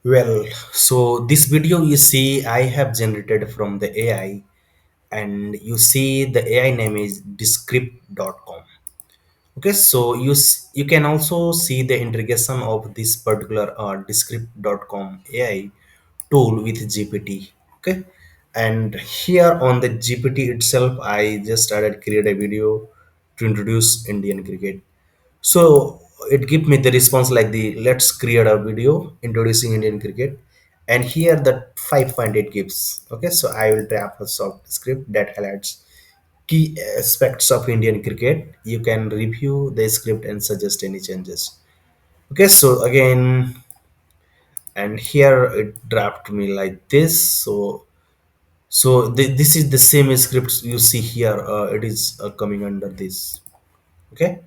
Well, so this video you see I have generated from the AI, and you see the AI name is Descript.com. Okay, so you can also see the integration of this particular Descript.com AI tool with GPT. Okay, and here on the GPT itself I just started create a video to introduce Indian cricket. So it give me the response like the let's create a video introducing Indian cricket, and here the 5.8 gives. Okay, so I will draft a soft script that highlights key aspects of Indian cricket. You can review the script and suggest any changes. Okay, so again, and here it draft me like this. This is the same script you see here. It is coming under this. Okay.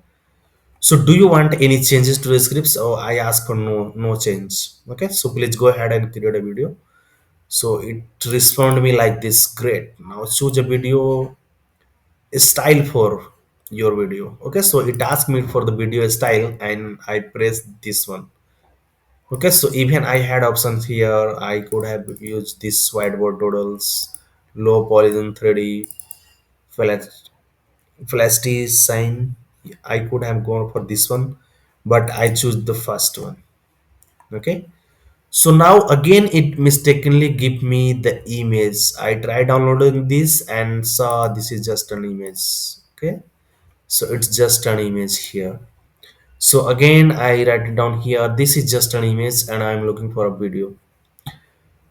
So do you want any changes to the scripts? Or I ask for no change. Okay, so please go ahead and create a video. So it respond me like this. Great. Now choose a video style for your video. Okay, so it asked me for the video style and I press this one. Okay, so even I had options here. I could have used this whiteboard doodles, low polygon 3D, flash velocity sign. I could have gone for this one, but I choose the first one. Okay, so now again it mistakenly give me the image. I tried downloading this and saw this is just an image. Okay, so it's just an image here. So again I write it down here, this is just an image and I'm looking for a video.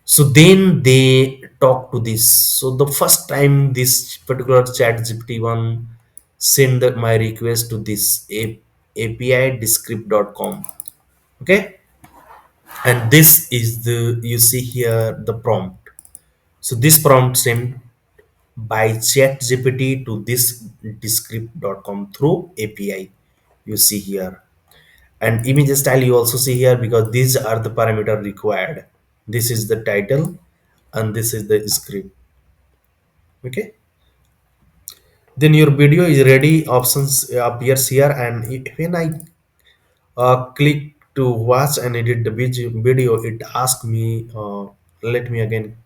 So then they talk to this. So the first time this particular chat GPT one send my request to this API descript.com. Okay, and this is the you see here the prompt. So this prompt sent by chat GPT to this descript.com through API. You see here, and image style you also see here because these are the parameter required. This is the title and this is the script. Okay, then your video is ready options appears here, and when I click to watch and edit the video, it asks me let me again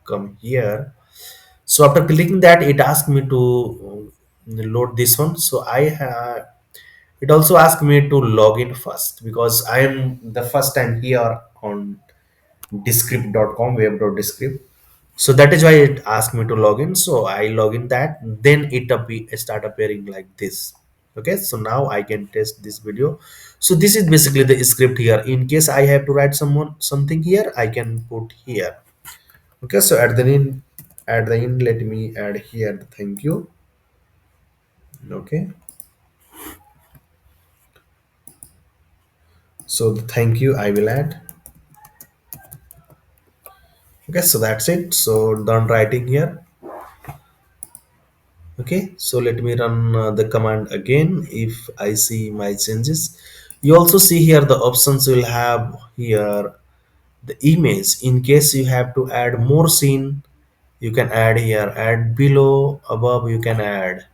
come here. So after clicking that it asked me to load this one. So it also asked me to log in first because I am the first time here on descript.com web.descript. So that is why it asked me to log in. So I log in that, then it start appearing like this. Okay, so now I can test this video. So this is basically the script here. In case I have to write something here, I can put here. Okay, so at the end let me add here the thank you. Okay, so the thank you I will add. Okay, so that's it. So done writing here. Okay, so let me run the command again. If I see my changes, you also see here the options will have here the image. In case you have to add more scene, you can add here, add below, above you can add.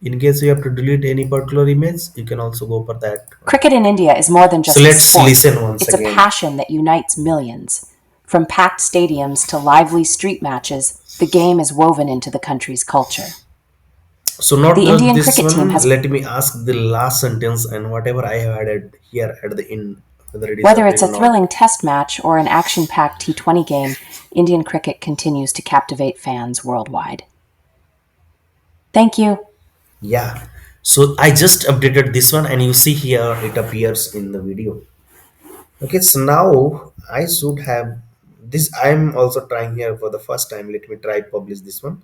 In case you have to delete any particular image, you can also go for that one. Cricket in India is more than So just a let's sport. listen once It's a again. passion that unites millions. From packed stadiums to lively street matches, the game is woven into the country's culture. So not The just Indian this cricket team one. has, Let me ask the last sentence and whatever I have added here at the end, whether it is whether okay it's or a not. thrilling test match or an action-packed T20 game, Indian cricket continues to captivate fans worldwide. Thank you. Yeah. So I just updated this one and you see here it appears in the video. Okay, so now I should have this. I'm also trying here for the first time. Let me try publish this one.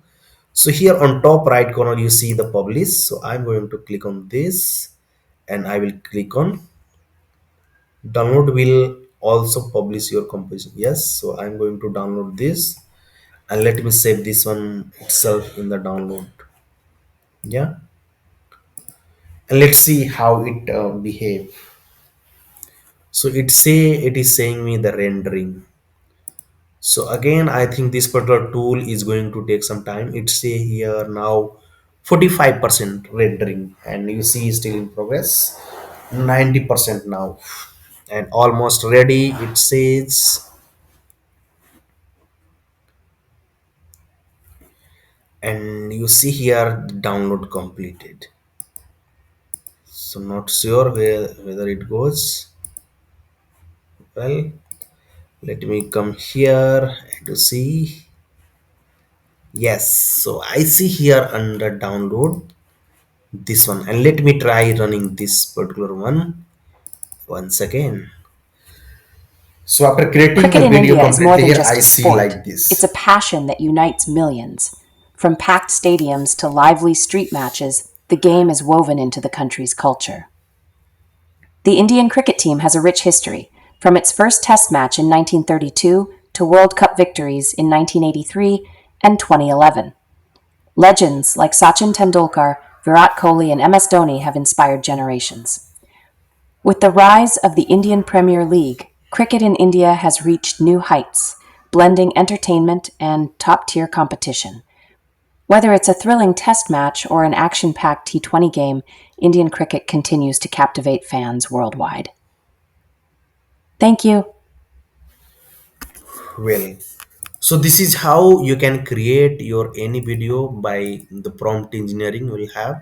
So here on top right corner you see the publish. So I'm going to click on this and I will click on download will also publish your composition. Yes, so I'm going to download this and let me save this one itself in the download. Yeah, and let's see how it behave. So it is saying me the rendering. So again I think this particular tool is going to take some time. It say here now 45% rendering and you see still in progress, 90% now. and almost ready, it says. And you see here download completed. So not sure whether it goes. Well, let me come here to see. Yes, so I see here under download this one, and let me try running this particular one once again. So after creating Cricket a in video India is more completely than here, just I a see sport. like It's a this. passion that unites millions. From packed stadiums to lively street matches, the game is woven into the country's culture. The Indian cricket team has a rich history, from its first Test match in 1932 to World Cup victories in 1983 and 2011. Legends like Sachin Tendulkar, Virat Kohli, and MS Dhoni have inspired generations. With the rise of the Indian Premier League, cricket in India has reached new heights, blending entertainment and top tier competition. Whether it's a thrilling test match or an action packed T20 game, Indian cricket continues to captivate fans worldwide. Thank you. Well, so this is how you can create your any video by the prompt engineering will have.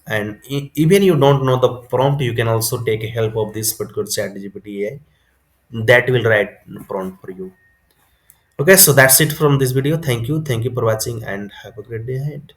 And even you don't know the prompt, you can also take help of this particular ChatGPT AI that will write prompt for you. Okay, so that's it from this video. Thank you for watching, and have a great day ahead.